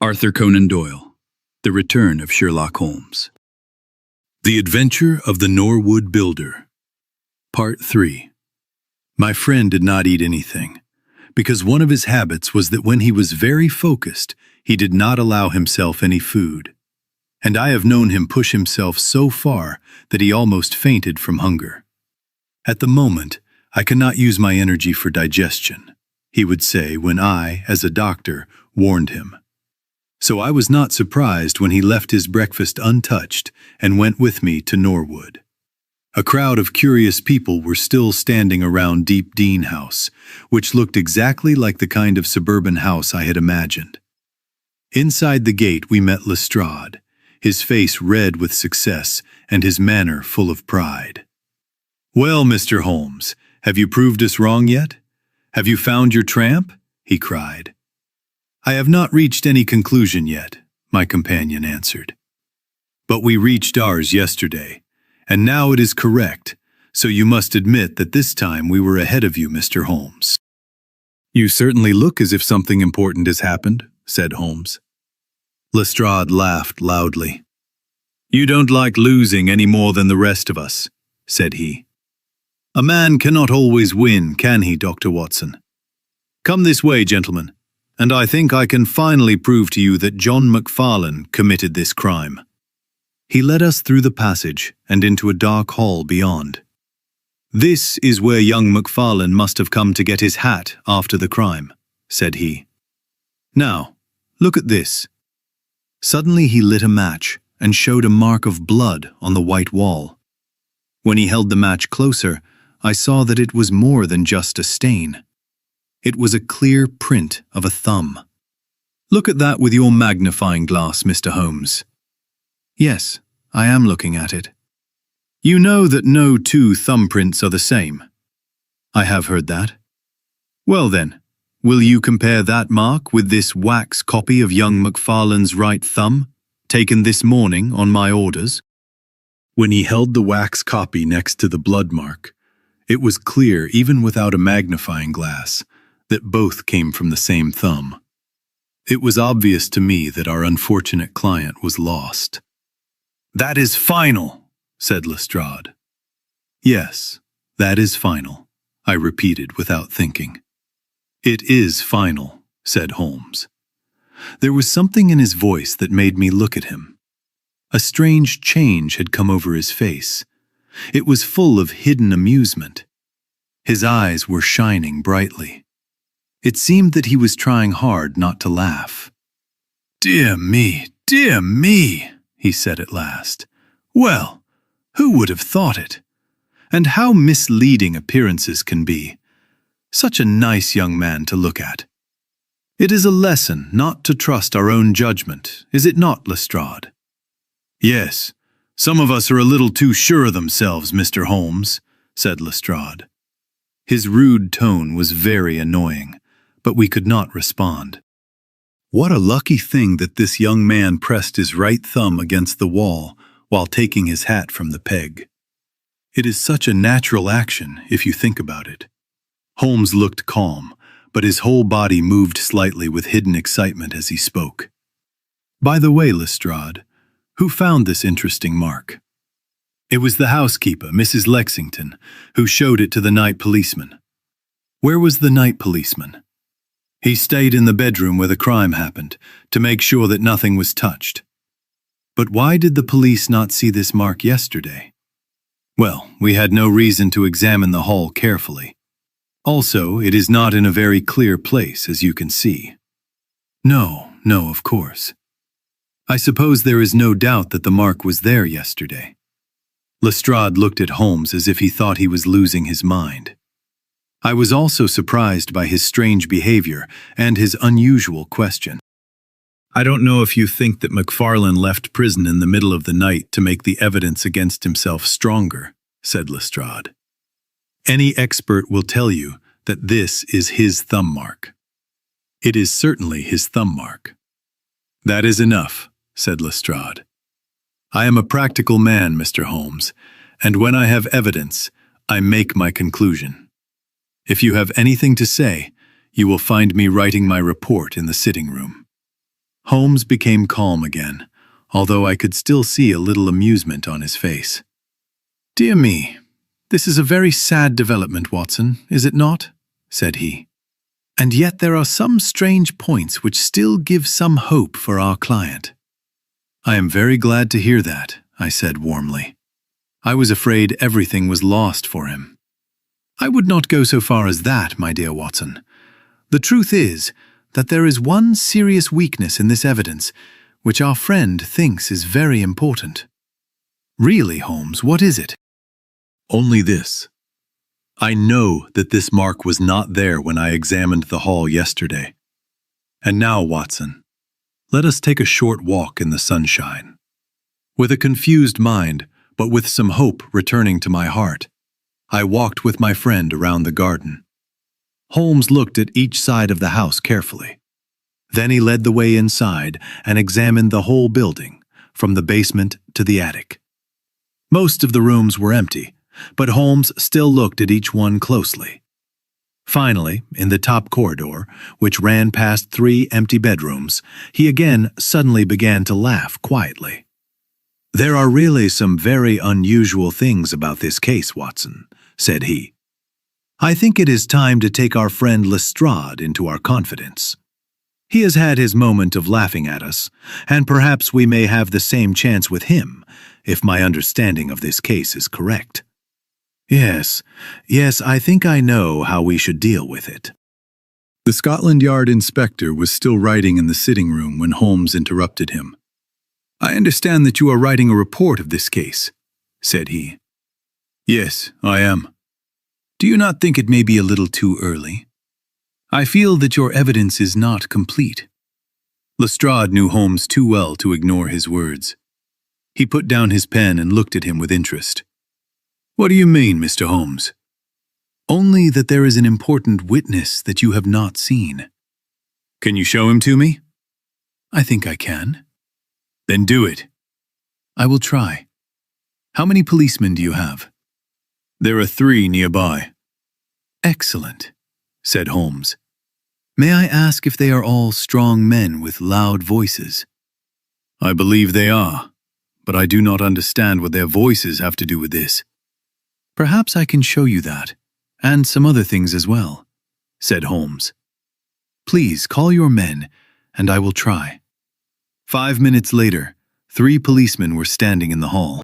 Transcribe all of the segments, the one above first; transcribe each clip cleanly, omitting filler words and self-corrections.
Arthur Conan Doyle, The Return of Sherlock Holmes. The Adventure of the Norwood Builder. Part 3. My friend did not eat anything, because one of his habits was that when he was very focused, he did not allow himself any food. And I have known him push himself so far that he almost fainted from hunger. At the moment, I cannot use my energy for digestion, he would say when I, as a doctor, warned him. So I was not surprised when he left his breakfast untouched and went with me to Norwood. A crowd of curious people were still standing around Deep Dean House, which looked exactly like the kind of suburban house I had imagined. Inside the gate we met Lestrade, his face red with success and his manner full of pride. "Well, Mr. Holmes, have you proved us wrong yet? Have you found your tramp?" he cried. "I have not reached any conclusion yet," my companion answered. "But we reached ours yesterday, and now it is correct, so you must admit that this time we were ahead of you, Mr. Holmes." "You certainly look as if something important has happened," said Holmes. Lestrade laughed loudly. "You don't like losing any more than the rest of us," said he. "A man cannot always win, can he, Dr. Watson? Come this way, gentlemen, and I think I can finally prove to you that John McFarlane committed this crime." He led us through the passage and into a dark hall beyond. "This is where young McFarlane must have come to get his hat after the crime," said he. "Now, look at this." Suddenly he lit a match and showed a mark of blood on the white wall. When he held the match closer, I saw that it was more than just a stain. It was a clear print of a thumb. "Look at that with your magnifying glass, Mr. Holmes." "Yes, I am looking at it." "You know that no two thumbprints are the same." "I have heard that." "Well then, will you compare that mark with this wax copy of young McFarlane's right thumb, taken this morning on my orders?" When he held the wax copy next to the blood mark, it was clear, even without a magnifying glass, that both came from the same thumb. It was obvious to me that our unfortunate client was lost. "That is final," said Lestrade. "Yes, that is final," I repeated without thinking. "It is final," said Holmes. There was something in his voice that made me look at him. A strange change had come over his face. It was full of hidden amusement. His eyes were shining brightly. It seemed that he was trying hard not to laugh. Dear me," he said at last. "Well, who would have thought it? And how misleading appearances can be. Such a nice young man to look at. It is a lesson not to trust our own judgment, is it not, Lestrade?" "Yes, some of us are a little too sure of themselves, Mr. Holmes," said Lestrade. His rude tone was very annoying, but we could not respond. What a lucky thing that this young man pressed his right thumb against the wall while taking his hat from the peg. It is such a natural action, if you think about it. Holmes looked calm, but his whole body moved slightly with hidden excitement as he spoke. "By the way, Lestrade, who found this interesting mark?" "It was the housekeeper, Mrs. Lexington, who showed it to the night policeman." "Where was the night policeman?" "He stayed in the bedroom where the crime happened, to make sure that nothing was touched." "But why did the police not see this mark yesterday?" "Well, we had no reason to examine the hall carefully. Also, it is not in a very clear place, as you can see." No, of course. "I suppose there is no doubt that the mark was there yesterday." Lestrade looked at Holmes as if he thought he was losing his mind. I was also surprised by his strange behavior and his unusual question. "I don't know if you think that McFarlane left prison in the middle of the night to make the evidence against himself stronger," said Lestrade. "Any expert will tell you that this is his thumb mark." "It is certainly his thumb mark." "That is enough," said Lestrade. "I am a practical man, Mr. Holmes, and when I have evidence, I make my conclusion. If you have anything to say, you will find me writing my report in the sitting room." Holmes became calm again, although I could still see a little amusement on his face. "Dear me, this is a very sad development, Watson, is it not?" said he. "And yet there are some strange points which still give some hope for our client." "I am very glad to hear that," I said warmly. "I was afraid everything was lost for him." "I would not go so far as that, my dear Watson. The truth is that there is one serious weakness in this evidence, which our friend thinks is very important." "Really, Holmes, what is it?" "Only this. I know that this mark was not there when I examined the hall yesterday. And now, Watson, let us take a short walk in the sunshine." With a confused mind, but with some hope returning to my heart, I walked with my friend around the garden. Holmes looked at each side of the house carefully. Then he led the way inside and examined the whole building, from the basement to the attic. Most of the rooms were empty, but Holmes still looked at each one closely. Finally, in the top corridor, which ran past 3 empty bedrooms, he again suddenly began to laugh quietly. "There are really some very unusual things about this case, Watson," said he. "I think it is time to take our friend Lestrade into our confidence. He has had his moment of laughing at us, and perhaps we may have the same chance with him, if my understanding of this case is correct." Yes, I think I know how we should deal with it." The Scotland Yard inspector was still writing in the sitting room when Holmes interrupted him. "I understand that you are writing a report of this case," said he. "Yes, I am." "Do you not think it may be a little too early? I feel that your evidence is not complete." Lestrade knew Holmes too well to ignore his words. He put down his pen and looked at him with interest. "What do you mean, Mr. Holmes?" "Only that there is an important witness that you have not seen." "Can you show him to me?" "I think I can." "Then do it." "I will try. How many policemen do you have?" "There are 3 nearby." "Excellent," said Holmes. "May I ask if they are all strong men with loud voices?" "I believe they are, but I do not understand what their voices have to do with this." "Perhaps I can show you that, and some other things as well," said Holmes. "Please call your men, and I will try." 5 minutes later, 3 policemen were standing in the hall.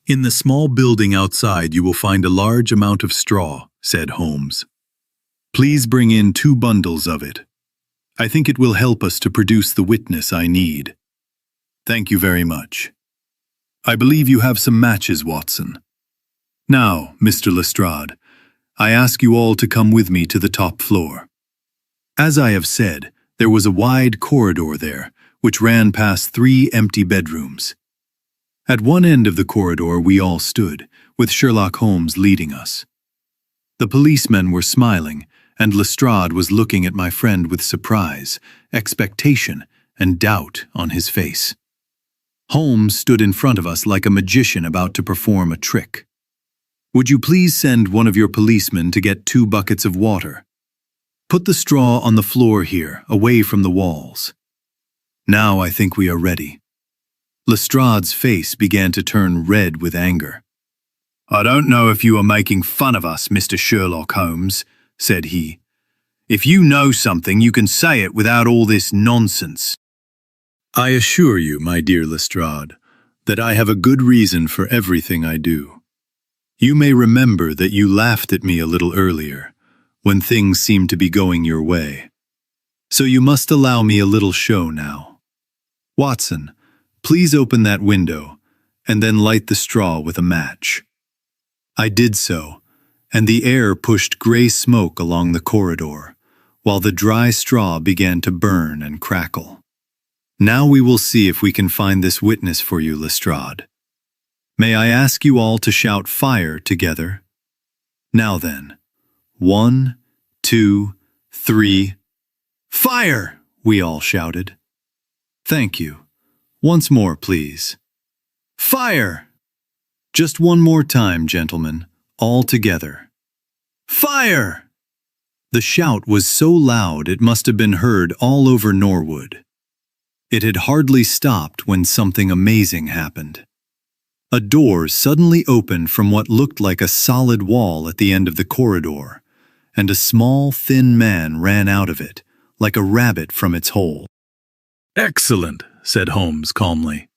"In the small building outside you will find a large amount of straw," said Holmes. "Please bring in 2 bundles of it. I think it will help us to produce the witness I need." "Thank you very much. I believe you have some matches, Watson. Now, Mr. Lestrade, I ask you all to come with me to the top floor." As I have said, there was a wide corridor there, which ran past 3 empty bedrooms. At one end of the corridor we all stood, with Sherlock Holmes leading us. The policemen were smiling, and Lestrade was looking at my friend with surprise, expectation, and doubt on his face. Holmes stood in front of us like a magician about to perform a trick. "Would you please send one of your policemen to get 2 buckets of water? Put the straw on the floor here, away from the walls." Now I think we are ready. Lestrade's face began to turn red with anger. "I don't know if you are making fun of us, Mr. Sherlock Holmes," said he. "If you know something, you can say it without all this nonsense." "I assure you, my dear Lestrade, that I have a good reason for everything I do. You may remember that you laughed at me a little earlier, when things seemed to be going your way. So you must allow me a little show now. Watson, please open that window, and then light the straw with a match." I did so, and the air pushed gray smoke along the corridor, while the dry straw began to burn and crackle. "Now we will see if we can find this witness for you, Lestrade. May I ask you all to shout 'fire' together? Now then, 1, 2, 3, fire! We all shouted. "Thank you. Once more, please. Fire! Just one more time, gentlemen, all together. Fire!" The shout was so loud it must have been heard all over Norwood. It had hardly stopped when something amazing happened. A door suddenly opened from what looked like a solid wall at the end of the corridor, and a small, thin man ran out of it, like a rabbit from its hole. "Excellent," said Holmes calmly.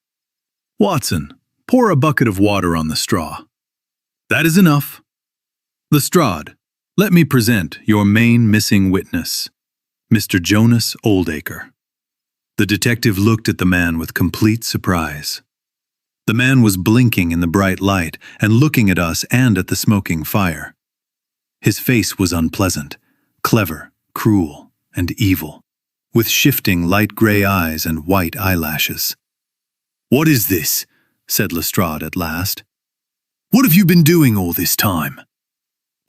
"Watson, pour a bucket of water on the straw." "That is enough. Lestrade, let me present your main missing witness, Mr. Jonas Oldacre." The detective looked at the man with complete surprise. The man was blinking in the bright light and looking at us and at the smoking fire. His face was unpleasant, clever, cruel, and evil, with shifting light gray eyes and white eyelashes. "What is this?" said Lestrade at last. "What have you been doing all this time?"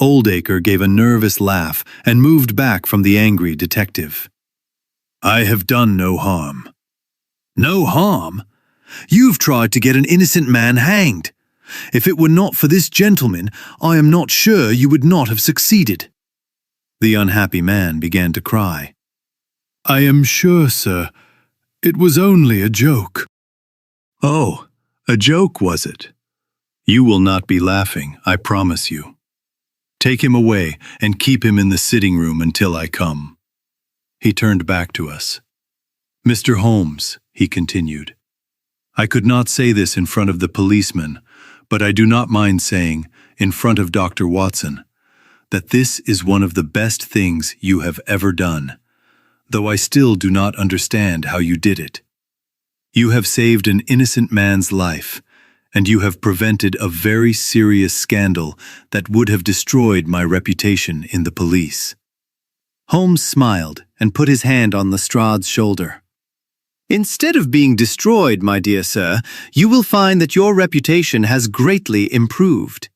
Oldacre gave a nervous laugh and moved back from the angry detective. "I have done no harm." "No harm? You've tried to get an innocent man hanged. If it were not for this gentleman, I am not sure you would not have succeeded." The unhappy man began to cry. "I am sure, sir, it was only a joke." "Oh, a joke, was it? You will not be laughing, I promise you. Take him away and keep him in the sitting room until I come." He turned back to us. "Mr. Holmes," he continued, "I could not say this in front of the policeman, but I do not mind saying, in front of Dr. Watson, that this is one of the best things you have ever done, though I still do not understand how you did it. You have saved an innocent man's life, and you have prevented a very serious scandal that would have destroyed my reputation in the police." Holmes smiled and put his hand on Lestrade's shoulder. "Instead of being destroyed, my dear sir, you will find that your reputation has greatly improved.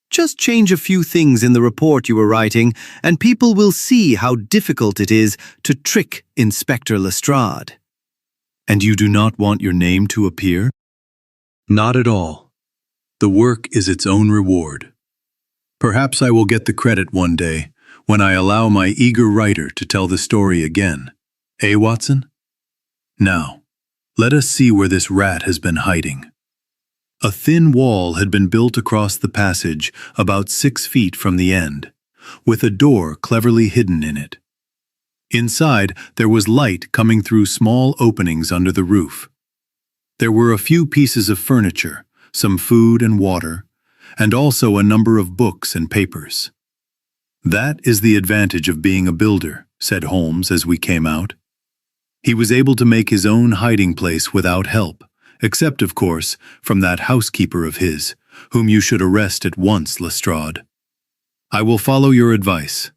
Just change a few things in the report you are writing, and people will see how difficult it is to trick Inspector Lestrade." "And you do not want your name to appear?" "Not at all. The work is its own reward. Perhaps I will get the credit one day, when I allow my eager writer to tell the story again. Eh, Watson? Now, let us see where this rat has been hiding." A thin wall had been built across the passage about 6 feet from the end, with a door cleverly hidden in it. Inside, there was light coming through small openings under the roof. There were a few pieces of furniture, some food and water, and also a number of books and papers. "That is the advantage of being a builder," said Holmes as we came out. He was able to make his own hiding place without help, except, of course, from that housekeeper of his, whom you should arrest at once, Lestrade. "I will follow your advice.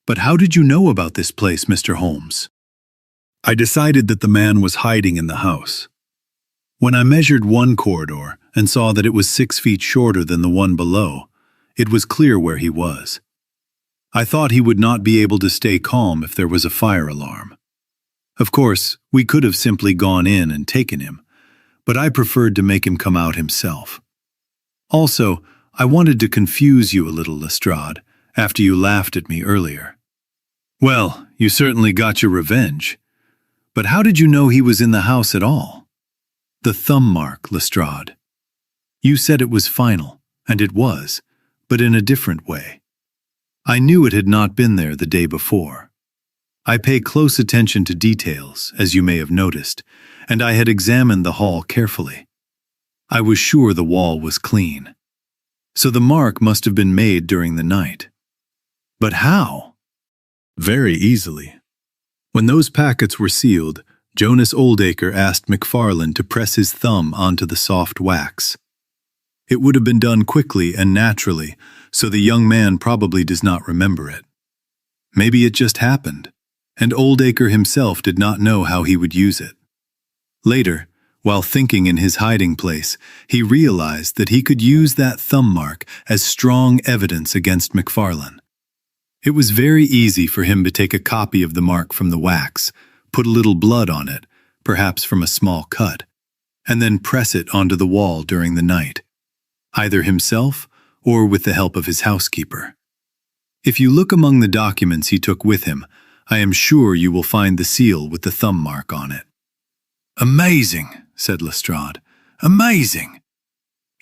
But how did you know about this place, Mr. Holmes?" "I decided that the man was hiding in the house. When I measured one corridor and saw that it was 6 feet shorter than the one below, it was clear where he was. I thought he would not be able to stay calm if there was a fire alarm. Of course, we could have simply gone in and taken him, but I preferred to make him come out himself. Also, I wanted to confuse you a little, Lestrade, after you laughed at me earlier." "Well, you certainly got your revenge. But how did you know he was in the house at all?" "The thumb mark, Lestrade. You said it was final, and it was, but in a different way. I knew it had not been there the day before. I pay close attention to details, as you may have noticed, and I had examined the hall carefully. I was sure the wall was clean. So the mark must have been made during the night. But how? Very easily. When those packets were sealed, Jonas Oldacre asked McFarlane to press his thumb onto the soft wax. It would have been done quickly and naturally, so the young man probably does not remember it. Maybe it just happened, and Oldacre himself did not know how he would use it. Later, while thinking in his hiding place, he realized that he could use that thumb mark as strong evidence against McFarlane. It was very easy for him to take a copy of the mark from the wax, put a little blood on it, perhaps from a small cut, and then press it onto the wall during the night, either himself or with the help of his housekeeper. If you look among the documents he took with him, I am sure you will find the seal with the thumb mark on it. Amazing, said Lestrade. Amazing.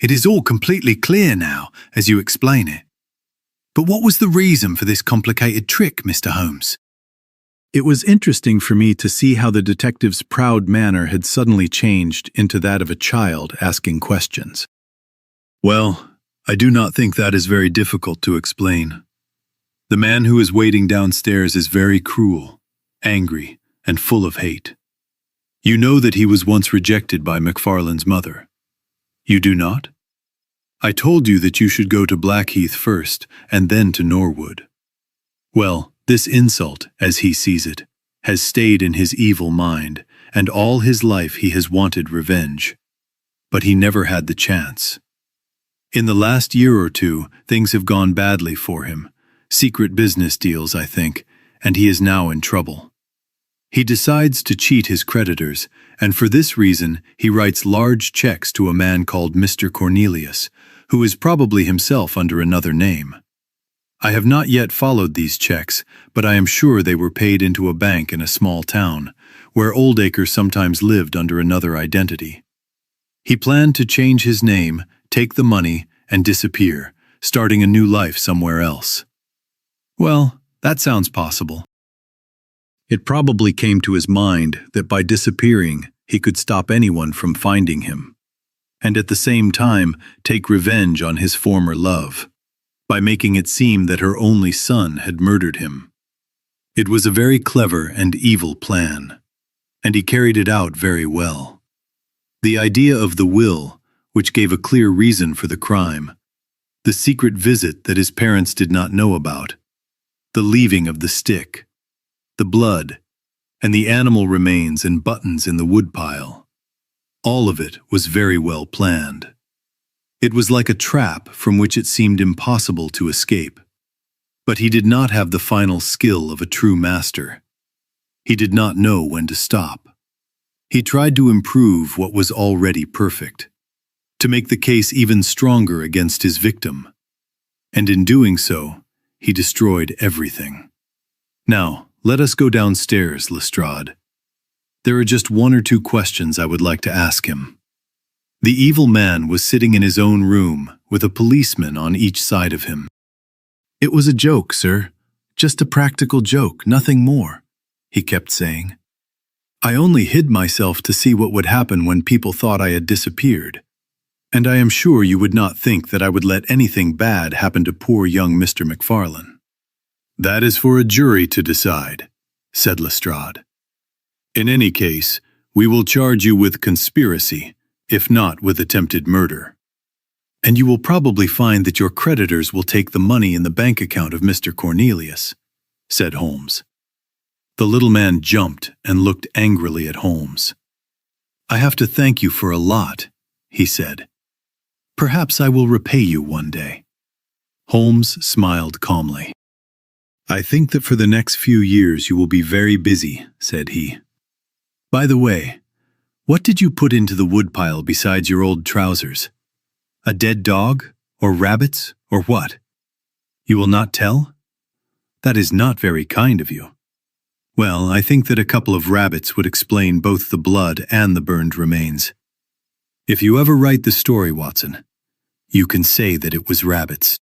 It is all completely clear now, as you explain it. But what was the reason for this complicated trick, Mr. Holmes? It was interesting for me to see how the detective's proud manner had suddenly changed into that of a child asking questions. Well, I do not think that is very difficult to explain. The man who is waiting downstairs is very cruel, angry, and full of hate. You know that he was once rejected by McFarlane's mother. You do not? I told you that you should go to Blackheath first, and then to Norwood. Well, this insult, as he sees it, has stayed in his evil mind, and all his life he has wanted revenge. But he never had the chance. In the last year or two, things have gone badly for him. Secret business deals, I think, and he is now in trouble. He decides to cheat his creditors, and for this reason he writes large checks to a man called Mr. Cornelius, who is probably himself under another name. I have not yet followed these checks, but I am sure they were paid into a bank in a small town, where Oldacre sometimes lived under another identity. He planned to change his name, take the money, and disappear, starting a new life somewhere else. Well, that sounds possible. It probably came to his mind that by disappearing he could stop anyone from finding him, and at the same time take revenge on his former love, by making it seem that her only son had murdered him. It was a very clever and evil plan, and he carried it out very well. The idea of the will, which gave a clear reason for the crime, the secret visit that his parents did not know about, the leaving of the stick, the blood, and the animal remains and buttons in the woodpile. All of it was very well planned. It was like a trap from which it seemed impossible to escape. But he did not have the final skill of a true master. He did not know when to stop. He tried to improve what was already perfect, to make the case even stronger against his victim. And in doing so, he destroyed everything. Now, let us go downstairs, Lestrade. There are just one or two questions I would like to ask him. The evil man was sitting in his own room, with a policeman on each side of him. It was a joke, sir. Just a practical joke, nothing more, he kept saying. I only hid myself to see what would happen when people thought I had disappeared. And I am sure you would not think that I would let anything bad happen to poor young Mr. McFarlane. That is for a jury to decide, said Lestrade. In any case, we will charge you with conspiracy, if not with attempted murder. And you will probably find that your creditors will take the money in the bank account of Mr. Cornelius, said Holmes. The little man jumped and looked angrily at Holmes. I have to thank you for a lot, he said. Perhaps I will repay you one day. Holmes smiled calmly. I think that for the next few years you will be very busy, said he. By the way, what did you put into the woodpile besides your old trousers? A dead dog, or rabbits, or what? You will not tell? That is not very kind of you. Well, I think that a couple of rabbits would explain both the blood and the burned remains. If you ever write the story, Watson, you can say that it was rabbits.